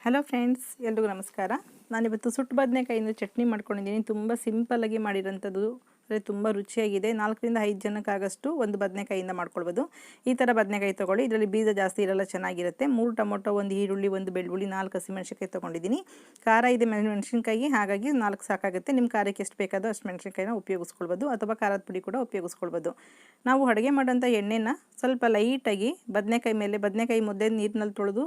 Hello friends, ಎಲ್ರಿಗೂ ನಮಸ್ಕಾರ. ನಾನಿವತ್ತು ಸುಟ್ಟು ಬದನೆಕಾಯಿಂದ ಚಟ್ನಿ ಮಾಡ್ಕೊಂಡಿದ್ದೀನಿ. ತುಂಬ ಸಿಂಪಲ್ಲಾಗಿ ಮಾಡಿರೋಂಥದ್ದು, ಅಂದರೆ ತುಂಬ ರುಚಿಯಾಗಿದೆ. 4 ರಿಂದ 5 ಜನಕ್ಕಾಗಷ್ಟು ಒಂದು ಬದನೆಕಾಯಿಂದ ಮಾಡ್ಕೊಳ್ಬೋದು. ಈ ಥರ ಬದನೆಕಾಯಿ ತೊಗೊಳ್ಳಿ, ಇದರಲ್ಲಿ ಬೀಜ ಜಾಸ್ತಿ ಇರಲ್ಲ, ಚೆನ್ನಾಗಿರುತ್ತೆ. 3 ಟೊಮೊಟೊ, 1 ಈರುಳ್ಳಿ, 1 ಬೆಳ್ಳುಳ್ಳಿ, 4 ಹಸಿಮೆಣಸಿನ್ಕಾಯಿ ತೊಗೊಂಡಿದ್ದೀನಿ. ಖಾರ ಇದೆ ಮೆಣಸಿನ್ಕಾಯಿ, ಹಾಗಾಗಿ 4 ಸಾಕಾಗುತ್ತೆ. ನಿಮ್ಮ ಖಾರಕ್ಕೆ ಎಷ್ಟು ಬೇಕಾದೋ ಅಷ್ಟು ಮೆಣಸಿನ್ಕಾಯಿನ ಉಪಯೋಗಿಸ್ಕೊಳ್ಬೋದು, ಅಥವಾ ಖಾರದ ಪುಡಿ ಕೂಡ ಉಪಯೋಗಿಸ್ಕೊಳ್ಬೋದು. ನಾವು ಅಡುಗೆ ಮಾಡೋಂಥ ಎಣ್ಣೆನ ಸ್ವಲ್ಪ ಲೈಟಾಗಿ ಬದನೆಕಾಯಿ ಮುದ್ದೆ ನೀರಿನಲ್ಲಿ ತೊಳೆದು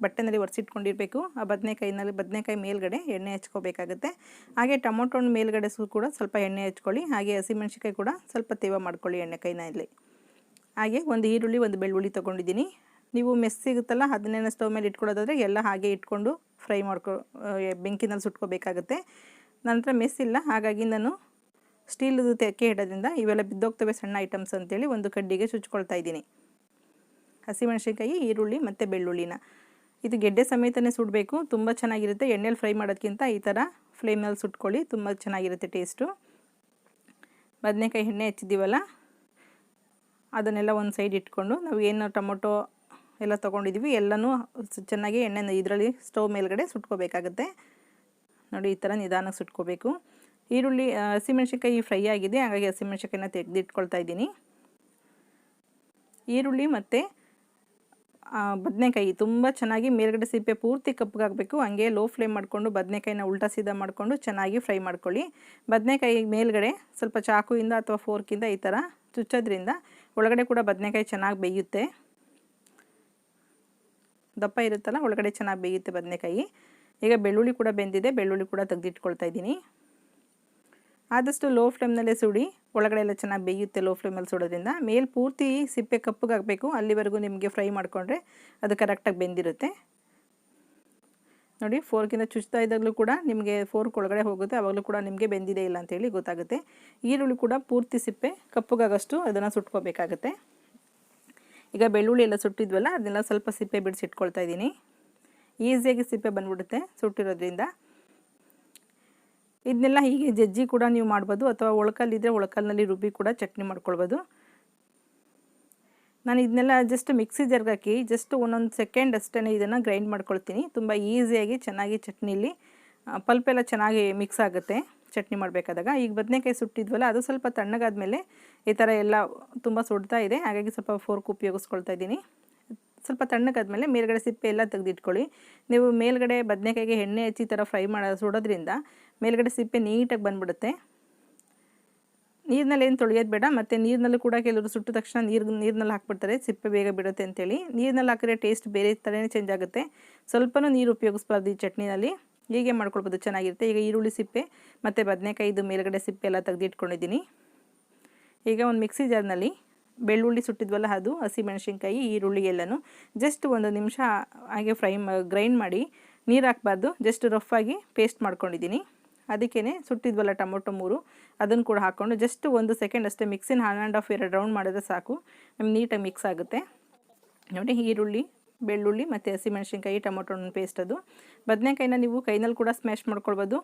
ಬಟ್ಟೆನಲ್ಲಿ ಒರೆಸಿಟ್ಕೊಂಡಿರಬೇಕು. ಆ ಬದನೆಕಾಯಿ ಮೇಲ್ಗಡೆ ಎಣ್ಣೆ ಹಚ್ಕೋಬೇಕಾಗುತ್ತೆ. ಹಾಗೆ ಟೊಮೊಟೊ ಮೇಲ್ಗಡೆ ಕೂಡ ಸ್ವಲ್ಪ ಎಣ್ಣೆ ಹಚ್ಕೊಳ್ಳಿ. ಹಾಗೆ ಹಸಿಮೆಣಸಿನ್ಕಾಯಿ ಕೂಡ ಸ್ವಲ್ಪ ತೇವ ಮಾಡ್ಕೊಳ್ಳಿ ಎಣ್ಣೆಕಾಯಿನಲ್ಲಿ. ಹಾಗೆ 1 ಈರುಳ್ಳಿ, 1 ಬೆಳ್ಳುಳ್ಳಿ ತೊಗೊಂಡಿದ್ದೀನಿ. ನೀವು ಮೆಸ್ ಸಿಗುತ್ತಲ್ಲ, ಅದನ್ನೇನು ಸ್ಟವ್ ಮೇಲೆ ಇಟ್ಕೊಳ್ಳೋದಾದರೆ ಎಲ್ಲ ಹಾಗೆ ಇಟ್ಕೊಂಡು ಫ್ರೈ ಬೆಂಕಿನಲ್ಲಿ ಸುಟ್ಕೋಬೇಕಾಗುತ್ತೆ. ನಂತರ ಮೆಸ್ ಇಲ್ಲ, ಹಾಗಾಗಿ ನಾನು ಸ್ಟೀಲ್ದು ತೆಕ್ಕೆ ಇಡೋದ್ರಿಂದ ಇವೆಲ್ಲ ಬಿದ್ದೋಗ್ತವೆ ಸಣ್ಣ ಐಟಮ್ಸ್ ಅಂತೇಳಿ ಒಂದು ಕಡ್ಡಿಗೆ ಚುಚ್ಕೊಳ್ತಾ ಇದ್ದೀನಿ. ಹಸಿಮೆಣಸಿನ್ಕಾಯಿ, ಈರುಳ್ಳಿ ಮತ್ತು ಬೆಳ್ಳುಳ್ಳಿನ ಇದು ಗೆಡ್ಡೆ ಸಮೇತನೇ ಸುಡಬೇಕು. ತುಂಬ ಚೆನ್ನಾಗಿರುತ್ತೆ. ಎಣ್ಣೆಲಿ ಫ್ರೈ ಮಾಡೋದಕ್ಕಿಂತ ಈ ಥರ ಫ್ಲೇಮ್ನಲ್ಲಿ ಸುಟ್ಕೊಳ್ಳಿ, ತುಂಬ ಚೆನ್ನಾಗಿರುತ್ತೆ ಟೇಸ್ಟು. ಬದನೆಕಾಯಿ ಎಣ್ಣೆ ಹಚ್ಚಿದ್ದೀವಲ್ಲ, ಅದನ್ನೆಲ್ಲ ಒಂದು ಸೈಡ್ ಇಟ್ಕೊಂಡು ನಾವು ಏನು ಟೊಮೊಟೊ ಎಲ್ಲ ತೊಗೊಂಡಿದ್ದೀವಿ ಎಲ್ಲನೂ ಚೆನ್ನಾಗಿ ಎಣ್ಣೆ ಇದರಲ್ಲಿ ಸ್ಟವ್ ಮೇಲ್ಗಡೆ ಸುಟ್ಕೋಬೇಕಾಗುತ್ತೆ. ನೋಡಿ, ಈ ಥರ ನಿಧಾನಕ್ಕೆ ಸುಟ್ಕೋಬೇಕು. ಈರುಳ್ಳಿ ಹಸಿಮೆಣಸಿನ್ಕಾಯಿ ಫ್ರೈ ಆಗಿದೆ, ಹಾಗಾಗಿ ಹಸಿಮೆಣಸಿನ್ಕಾಯಿನ ತೆಗೆದಿಟ್ಕೊಳ್ತಾ ಇದ್ದೀನಿ. ಈರುಳ್ಳಿ ಮತ್ತು ಬದನೆಕಾಯಿ ತುಂಬ ಚೆನ್ನಾಗಿ ಮೇಲ್ಗಡೆ ಸಿಪ್ಪೆ ಪೂರ್ತಿ ಕಪ್ಪಗಾಗಬೇಕು. ಹಂಗೆ ಲೋ ಫ್ಲೇಮ್ ಮಾಡಿಕೊಂಡು ಬದನೆಕಾಯಿನ ಉಲ್ಟಾ ಸೀದಾ ಮಾಡಿಕೊಂಡು ಚೆನ್ನಾಗಿ ಫ್ರೈ ಮಾಡ್ಕೊಳ್ಳಿ. ಬದನೆಕಾಯಿ ಮೇಲ್ಗಡೆ ಸ್ವಲ್ಪ ಚಾಕುಯಿಂದ ಅಥವಾ ಫೋರ್ಕಿಂದ ಈ ಥರ ಚುಚ್ಚೋದ್ರಿಂದ ಒಳಗಡೆ ಕೂಡ ಬದನೆಕಾಯಿ ಚೆನ್ನಾಗಿ ಬೇಯುತ್ತೆ. ದಪ್ಪ ಇರುತ್ತಲ್ಲ, ಒಳಗಡೆ ಚೆನ್ನಾಗಿ ಬೇಯುತ್ತೆ ಬದನೆಕಾಯಿ. ಈಗ ಬೆಳ್ಳುಳ್ಳಿ ಕೂಡ ಬೆಂದಿದೆ, ಬೆಳ್ಳುಳ್ಳಿ ಕೂಡ ತೆಗೆದಿಟ್ಕೊಳ್ತಾ ಇದ್ದೀನಿ. ಆದಷ್ಟು ಲೋ ಫ್ಲೇಮ್ನಲ್ಲೇ ಸುಡಿ, ಒಳಗಡೆ ಎಲ್ಲ ಚೆನ್ನಾಗಿ ಬೇಯುತ್ತೆ ಲೋ ಫ್ಲೇಮಲ್ಲಿ ಸುಡೋದ್ರಿಂದ. ಮೇಲೆ ಪೂರ್ತಿ ಸಿಪ್ಪೆ ಕಪ್ಪಗಾಗಬೇಕು, ಅಲ್ಲಿವರೆಗೂ ನಿಮಗೆ ಫ್ರೈ ಮಾಡಿಕೊಂಡ್ರೆ ಅದು ಕರೆಕ್ಟಾಗಿ ಬೆಂದಿರುತ್ತೆ. ನೋಡಿ, ಫೋರ್ಕಿಂದ ಚುಚ್ತಾ ಇದ್ದಾಗಲೂ ಕೂಡ ನಿಮಗೆ ಫೋರ್ಕ್ ಒಳಗಡೆ ಹೋಗುತ್ತೆ, ಆವಾಗಲೂ ಕೂಡ ನಿಮಗೆ ಬೆಂದಿದೆ ಇಲ್ಲ ಅಂತೇಳಿ ಗೊತ್ತಾಗುತ್ತೆ. ಈರುಳ್ಳಿ ಕೂಡ ಪೂರ್ತಿ ಸಿಪ್ಪೆ ಕಪ್ಪಗಾಗಷ್ಟು ಅದನ್ನು ಸುಟ್ಕೋಬೇಕಾಗತ್ತೆ. ಈಗ ಬೆಳ್ಳುಳ್ಳಿ ಎಲ್ಲ ಸುಟ್ಟಿದ್ವಲ್ಲ, ಅದನ್ನೆಲ್ಲ ಸ್ವಲ್ಪ ಸಿಪ್ಪೆ ಬಿಡಿಸಿಟ್ಕೊಳ್ತಾ ಇದ್ದೀನಿ. ಈಸಿಯಾಗಿ ಸಿಪ್ಪೆ ಬಂದ್ಬಿಡುತ್ತೆ ಸುಟ್ಟಿರೋದ್ರಿಂದ. ಇದನ್ನೆಲ್ಲ ಹೀಗೆ ಜಜ್ಜಿ ಕೂಡ ನೀವು ಮಾಡ್ಬೋದು, ಅಥವಾ ಒಳಕಲ್ಲಿದ್ದರೆ ಒಳಕಲ್ಲಿನಲ್ಲಿ ರುಬ್ಬಿ ಕೂಡ ಚಟ್ನಿ ಮಾಡ್ಕೊಳ್ಬೋದು. ನಾನು ಇದನ್ನೆಲ್ಲ ಜಸ್ಟ್ ಮಿಕ್ಸಿ ಜಾರ್ಗೆ ಹಾಕಿ ಜಸ್ಟ್ 1 ಸೆಕೆಂಡ್ ಅಷ್ಟೇ ಇದನ್ನು ಗ್ರೈಂಡ್ ಮಾಡ್ಕೊಳ್ತೀನಿ. ತುಂಬ ಈಸಿಯಾಗಿ ಚೆನ್ನಾಗಿ ಚಟ್ನಿಲಿ ಪಲ್ಪೆಲ್ಲ ಚೆನ್ನಾಗಿ ಮಿಕ್ಸ್ ಆಗುತ್ತೆ ಚಟ್ನಿ ಮಾಡಬೇಕಾದಾಗ. ಈಗ ಬದನೆಕಾಯಿ ಸುಟ್ಟಿದ್ವಲ್ಲ, ಅದು ಸ್ವಲ್ಪ ತಣ್ಣಗಾದ್ಮೇಲೆ ಈ ಥರ ಎಲ್ಲ ತುಂಬ ಸುಡ್ತಾ ಇದೆ, ಹಾಗಾಗಿ ಸ್ವಲ್ಪ ಫೋರ್ಕ್ ಉಪಯೋಗಿಸ್ಕೊಳ್ತಾ ಇದ್ದೀನಿ. ಸ್ವಲ್ಪ ತಣ್ಣಗಾದ್ಮೇಲೆ ಮೇಲ್ಗಡೆ ಸಿಪ್ಪೆ ಎಲ್ಲ ತೆಗೆದಿಟ್ಕೊಳ್ಳಿ. ನೀವು ಮೇಲ್ಗಡೆ ಬದನೆಕಾಯಿಗೆ ಎಣ್ಣೆ ಹಚ್ಚಿ ಥರ ಫ್ರೈ ಸುಡೋದ್ರಿಂದ ಮೇಲ್ಗಡೆ ಸಿಪ್ಪೆ ನೀಟಾಗಿ ಬಂದ್ಬಿಡುತ್ತೆ. ನೀರಿನಲ್ಲಿ ಏನು ತೊಳೆಯೋದು ಬೇಡ. ಮತ್ತು ನೀರಿನಲ್ಲೂ ಕೂಡ ಕೆಲವರು ಸುಟ್ಟ ತಕ್ಷಣ ನೀರಿನಲ್ಲಿ ಹಾಕ್ಬಿಡ್ತಾರೆ, ಸಿಪ್ಪೆ ಬೇಗ ಬಿಡುತ್ತೆ ಅಂತೇಳಿ. ನೀರಿನಲ್ಲಿ ಹಾಕಿದ್ರೆ ಟೇಸ್ಟ್ ಬೇರೆ ಥರನೇ ಚೇಂಜ್ ಆಗುತ್ತೆ. ಸ್ವಲ್ಪನೂ ನೀರು ಉಪಯೋಗಿಸ್ಬಾರ್ದು ಈ ಚಟ್ನಿನಲ್ಲಿ. ಹೀಗೆ ಮಾಡ್ಕೊಳ್ಬೋದು, ಚೆನ್ನಾಗಿರುತ್ತೆ. ಈಗ ಈರುಳ್ಳಿ ಸಿಪ್ಪೆ ಮತ್ತು ಬದನೆಕಾಯಿದು ಮೇಲ್ಗಡೆ ಸಿಪ್ಪೆ ಎಲ್ಲ ತೆಗೆದಿಟ್ಕೊಂಡಿದ್ದೀನಿ. ಈಗ ಒಂದು ಮಿಕ್ಸಿ ಜಾರ್ನಲ್ಲಿ ಬೆಳ್ಳುಳ್ಳಿ ಸುಟ್ಟಿದ್ವಲ್ಲ, ಅದು ಹಸಿಮೆಣಸಿನ್ಕಾಯಿ, ಈರುಳ್ಳಿ ಎಲ್ಲನೂ ಜಸ್ಟ್ 1 ನಿಮಿಷ ಹಾಗೆ ಗ್ರೈಂಡ್ ಮಾಡಿ, ನೀರು ಹಾಕಬಾರ್ದು, ಜಸ್ಟ್ ರಫಾಗಿ ಪೇಸ್ಟ್ ಮಾಡ್ಕೊಂಡಿದ್ದೀನಿ. ಅದಕ್ಕೇ ಸುಟ್ಟಿದ್ವಲ್ಲ ಟೊಮೊಟೊ 3, ಅದನ್ನು ಕೂಡ ಹಾಕ್ಕೊಂಡು ಜಸ್ಟ್ 1 ಸೆಕೆಂಡ್ ಅಷ್ಟೇ ಮಿಕ್ಸಿನ 1.5-2 ರೌಂಡ್ ಮಾಡಿದ್ರೆ ಸಾಕು, ನಮ್ಗೆ ನೀಟಾಗಿ ಮಿಕ್ಸ್ ಆಗುತ್ತೆ. ನೋಡಿ, ಈರುಳ್ಳಿ, ಬೆಳ್ಳುಳ್ಳಿ ಮತ್ತು ಹಸಿಮೆಣಸಿನ್ಕಾಯಿ, ಟೊಮೊಟೊ ಪೇಸ್ಟ್ ಅದು. ಬದನೆಕಾಯಿನ ನೀವು ಕೈನಲ್ಲಿ ಕೂಡ ಸ್ಮ್ಯಾಶ್ ಮಾಡ್ಕೊಳ್ಬೋದು.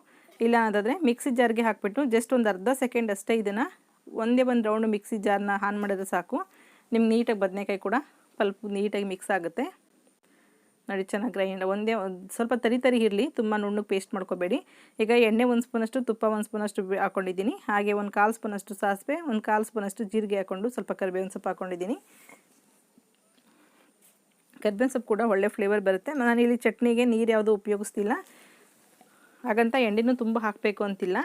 ಇಲ್ಲ ಅಂತಂದರೆ ಮಿಕ್ಸಿ ಜಾರ್ಗೆ ಹಾಕಿಬಿಟ್ಟು ಜಸ್ಟ್ ಒಂದು ಅರ್ಧ ಸೆಕೆಂಡ್ ಅಷ್ಟೇ ಇದನ್ನು ಒಂದೇ ಒಂದು ರೌಂಡ್ ಮಿಕ್ಸಿ ಜಾರ್ನ ಆನ್ ಮಾಡಿದ್ರೆ ಸಾಕು, ನಿಮ್ಗೆ ನೀಟಾಗಿ ಬದನೆಕಾಯಿ ಕೂಡ ನೀಟಾಗಿ ಮಿಕ್ಸ್ ಆಗುತ್ತೆ. ನೋಡಿ, ಚೆನ್ನಾಗಿ ಗ್ರೈಂಡ್ ಸ್ವಲ್ಪ ತರಿ ಇರಲಿ, ತುಂಬ ನುಣ್ಣಗೆ ಪೇಸ್ಟ್ ಮಾಡ್ಕೋಬೇಡಿ. ಈಗ ಎಣ್ಣೆ 1 ಸ್ಪೂನಷ್ಟು, ತುಪ್ಪ 1 ಸ್ಪೂನಷ್ಟು ಹಾಕ್ಕೊಂಡಿದ್ದೀನಿ. ಹಾಗೆ 1/4 ಸ್ಪೂನಷ್ಟು ಸಾಸಿವೆ, 1/4 ಸ್ಪೂನಷ್ಟು ಜೀರಿಗೆ ಹಾಕ್ಕೊಂಡು ಸ್ವಲ್ಪ ಕರಿಬೇವಿನ ಸೊಪ್ಪು ಹಾಕ್ಕೊಂಡಿದ್ದೀನಿ. ಕರಿಬೇವಿನ ಸೊಪ್ಪು ಕೂಡ ಒಳ್ಳೆ ಫ್ಲೇವರ್ ಬರುತ್ತೆ. ನಾನಿಲ್ಲಿ ಚಟ್ನಿಗೆ ನೀರು ಯಾವುದೂ ಉಪಯೋಗಿಸ್ತಿಲ್ಲ, ಹಾಗಂತ ಎಣ್ಣೆನೂ ತುಂಬ ಹಾಕಬೇಕು ಅಂತಿಲ್ಲ.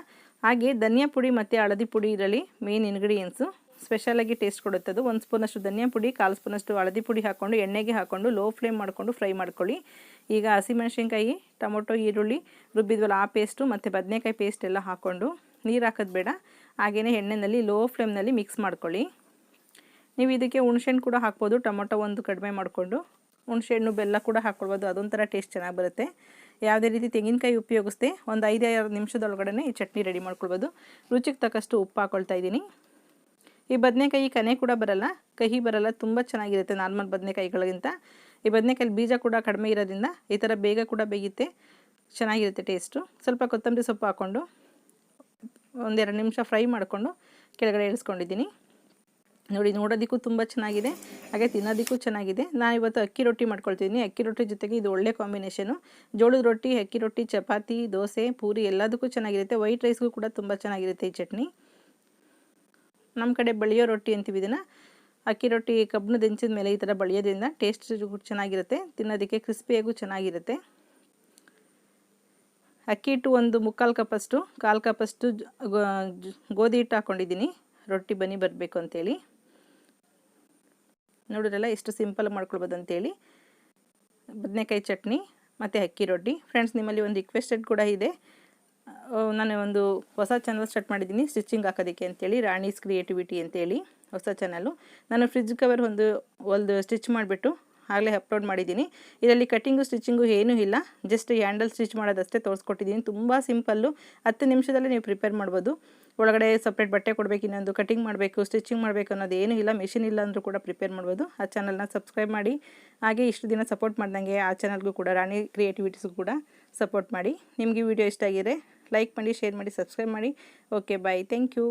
ಹಾಗೆ ಧನಿಯಾ ಪುಡಿ ಮತ್ತು ಹಳದಿ ಪುಡಿ ಇದರಲ್ಲಿ ಮೇನ್ ಇಂಗ್ರೀಡಿಯೆಂಟ್ಸು, ಸ್ಪೆಷಲಾಗಿ ಟೇಸ್ಟ್ ಕೊಡುತ್ತೆ ಅದು. 1 ಸ್ಪೂನಷ್ಟು ಧನಿಯಾ ಪುಡಿ, 1/4 ಸ್ಪೂನಷ್ಟು ಹಳದಿ ಪುಡಿ ಹಾಕ್ಕೊಂಡು ಎಣ್ಣೆಗೆ ಹಾಕ್ಕೊಂಡು ಲೋ ಫ್ಲೇಮ್ ಮಾಡಿಕೊಂಡು ಫ್ರೈ ಮಾಡ್ಕೊಳ್ಳಿ. ಈಗ ಹಸಿಮೆಣಸಿನ್ಕಾಯಿ, ಟೊಮೊಟೊ, ಈರುಳ್ಳಿ ರುಬ್ಬಿದ್ವಲ್ಲ ಆ ಪೇಸ್ಟು ಮತ್ತು ಬದನೆಕಾಯಿ ಪೇಸ್ಟ್ ಎಲ್ಲ ಹಾಕ್ಕೊಂಡು, ನೀರು ಹಾಕೋದು ಬೇಡ, ಹಾಗೆಯೇ ಎಣ್ಣೆಯಲ್ಲಿ ಲೋ ಫ್ಲೇಮ್ನಲ್ಲಿ ಮಿಕ್ಸ್ ಮಾಡ್ಕೊಳ್ಳಿ. ನೀವು ಇದಕ್ಕೆ ಹುಣಸೆಹಣ್ಣು ಕೂಡ ಹಾಕ್ಬೋದು, ಟೊಮೊಟೊ ಒಂದು ಕಡಿಮೆ ಮಾಡಿಕೊಂಡು ಹುಣಸೆಹಣ್ಣು ಬೆಲ್ಲ ಕೂಡ ಹಾಕ್ಕೊಳ್ಬೋದು, ಅದೊಂಥರ ಟೇಸ್ಟ್ ಚೆನ್ನಾಗಿ ಬರುತ್ತೆ. ಯಾವುದೇ ರೀತಿ ತೆಂಗಿನಕಾಯಿ ಉಪಯೋಗಿಸ್ದೆ 5-6 ನಿಮಿಷದೊಳಗಡೆ ಈ ಚಟ್ನಿ ರೆಡಿ ಮಾಡ್ಕೊಳ್ಬೋದು. ರುಚಿಗೆ ತಕ್ಕಷ್ಟು ಉಪ್ಪು ಹಾಕ್ಕೊಳ್ತಾ ಇದ್ದೀನಿ. ಈ ಬದನೆಕಾಯಿ ಕನೆ ಕೂಡ ಬರಲ್ಲ, ಕಹಿ ಬರಲ್ಲ, ತುಂಬ ಚೆನ್ನಾಗಿರುತ್ತೆ ನಾರ್ಮಲ್ ಬದನೆಕಾಯಿಗಳಿಗಿಂತ. ಈ ಬದನೆಕಾಯಿ ಬೀಜ ಕೂಡ ಕಡಿಮೆ ಇರೋದ್ರಿಂದ ಈ ಥರ ಬೇಗ ಕೂಡ ಬೇಯುತ್ತೆ, ಚೆನ್ನಾಗಿರುತ್ತೆ ಟೇಸ್ಟು. ಸ್ವಲ್ಪ ಕೊತ್ತಂಬರಿ ಸೊಪ್ಪು ಹಾಕ್ಕೊಂಡು 1-2 ನಿಮಿಷ ಫ್ರೈ ಮಾಡಿಕೊಂಡು ಕೆಳಗಡೆ ಇಳಿಸ್ಕೊಂಡಿದ್ದೀನಿ. ನೋಡಿ, ನೋಡೋದಕ್ಕೂ ತುಂಬ ಚೆನ್ನಾಗಿದೆ, ಹಾಗೆ ತಿನ್ನೋದಕ್ಕೂ ಚೆನ್ನಾಗಿದೆ. ನಾನು ಇವತ್ತು ಅಕ್ಕಿ ರೊಟ್ಟಿ ಮಾಡ್ಕೊಳ್ತಿದ್ದೀನಿ. ಅಕ್ಕಿ ರೊಟ್ಟಿ ಜೊತೆಗೆ ಇದು ಒಳ್ಳೆ ಕಾಂಬಿನೇಷನು. ಜೋಳದ ರೊಟ್ಟಿ, ಅಕ್ಕಿ ರೊಟ್ಟಿ, ಚಪಾತಿ, ದೋಸೆ, ಪೂರಿ ಎಲ್ಲದಕ್ಕೂ ಚೆನ್ನಾಗಿರುತ್ತೆ. ವೈಟ್ ರೈಸ್ಗೂ ಕೂಡ ತುಂಬ ಚೆನ್ನಾಗಿರುತ್ತೆ ಈ ಚಟ್ನಿ. ನಮ್ಮ ಕಡೆ ಬಳಿಯೋ ರೊಟ್ಟಿ ಅಂತೀವಿ ಇದನ್ನು. ಅಕ್ಕಿ ರೊಟ್ಟಿ ಕಬ್ಬನ್ನು ದಿಂಚಿದ ಮೇಲೆ ಈ ಥರ ಬಳಿಯೋದ್ರಿಂದ ಟೇಸ್ಟ್ ಚೆನ್ನಾಗಿರುತ್ತೆ, ತಿನ್ನೋದಕ್ಕೆ ಕ್ರಿಸ್ಪಿಯಾಗೂ ಚೆನ್ನಾಗಿರುತ್ತೆ. ಅಕ್ಕಿ ಹಿಟ್ಟು ಒಂದು 3/4 ಕಪ್ಪಷ್ಟು, 1/4 ಕಪ್ಪಷ್ಟು ಗೋಧಿ ಹಿಟ್ಟು ಹಾಕ್ಕೊಂಡಿದ್ದೀನಿ, ರೊಟ್ಟಿ ಬನ್ನಿ ಬರಬೇಕು ಅಂತೇಳಿ. ನೋಡಿದ್ರಲ್ಲ ಎಷ್ಟು ಸಿಂಪಲ್ ಮಾಡ್ಕೊಳ್ಬೋದು ಅಂತೇಳಿ. ಬದನೆಕಾಯಿ ಚಟ್ನಿ ಮತ್ತು ಅಕ್ಕಿ ರೊಟ್ಟಿ. ಫ್ರೆಂಡ್ಸ್, ನಿಮ್ಮಲ್ಲಿ ಒಂದು ರಿಕ್ವೆಸ್ಟೆಡ್ ಕೂಡ ಇದೆ. ನಾನು ಒಂದು ಹೊಸ ಚಾನಲ್ ಸ್ಟಾರ್ಟ್ ಮಾಡಿದ್ದೀನಿ ಸ್ಟಿಚಿಂಗ್ ಹಾಕೋದಕ್ಕೆ ಅಂತೇಳಿ, ರಾಣೀಸ್ ಕ್ರಿಯೇಟಿವಿಟಿ ಅಂತೇಳಿ ಹೊಸ ಚಾನಲು. ನಾನು ಫ್ರಿಡ್ಜ್ ಕವರ್ ಒಂದು ಸ್ಟಿಚ್ ಮಾಡಿಬಿಟ್ಟು ಆಗಲೇ ಅಪ್ಲೋಡ್ ಮಾಡಿದ್ದೀನಿ. ಇದರಲ್ಲಿ ಕಟ್ಟಿಂಗು ಸ್ಟಿಚಿಂಗು ಏನೂ ಇಲ್ಲ, ಜಸ್ಟ್ ಹ್ಯಾಂಡಲ್ ಸ್ಟಿಚ್ ಮಾಡೋದಷ್ಟೇ ತೋರಿಸ್ಕೊಟ್ಟಿದ್ದೀನಿ. ತುಂಬ ಸಿಂಪಲ್ಲು, 10 ನಿಮಿಷದಲ್ಲೇ ನೀವು ಪ್ರಿಪೇರ್ ಮಾಡ್ಬೋದು. ಒಳಗಡೆ ಸಪ್ರೇಟ್ ಬಟ್ಟೆ ಕೊಡಬೇಕು, ಇನ್ನೊಂದು ಕಟಿಂಗ್ ಮಾಡಬೇಕು, ಸ್ಟಿಚಿಂಗ್ ಮಾಡಬೇಕು ಅನ್ನೋದು ಏನೂ ಇಲ್ಲ. ಮಿಷಿನ್ ಇಲ್ಲ ಅಂದರೂ ಕೂಡ ಪ್ರಿಪೇರ್ ಮಾಡ್ಬೋದು. ಆ ಚಾನಲ್ನ ಸಬ್ಸ್ಕ್ರೈಬ್ ಮಾಡಿ, ಹಾಗೆ ಇಷ್ಟು ದಿನ ಸಪೋರ್ಟ್ ಮಾಡ್ದಂಗೆ ಆ ಚಾನಲ್ಗೂ ಕೂಡ, ರಾಣಿ ಕ್ರಿಯೇಟಿವಿಟೀಸ್ಗೂ ಕೂಡ ಸಪೋರ್ಟ್ ಮಾಡಿ. ನಿಮಗೆ ವಿಡಿಯೋ ಇಷ್ಟ ಆಗಿದೆ ಲೈಕ್ ಮಾಡಿ, ಶೇರ್ ಮಾಡಿ, ಸಬ್ಸ್ಕ್ರೈಬ್ ಮಾಡಿ. Okay, bye, thank you.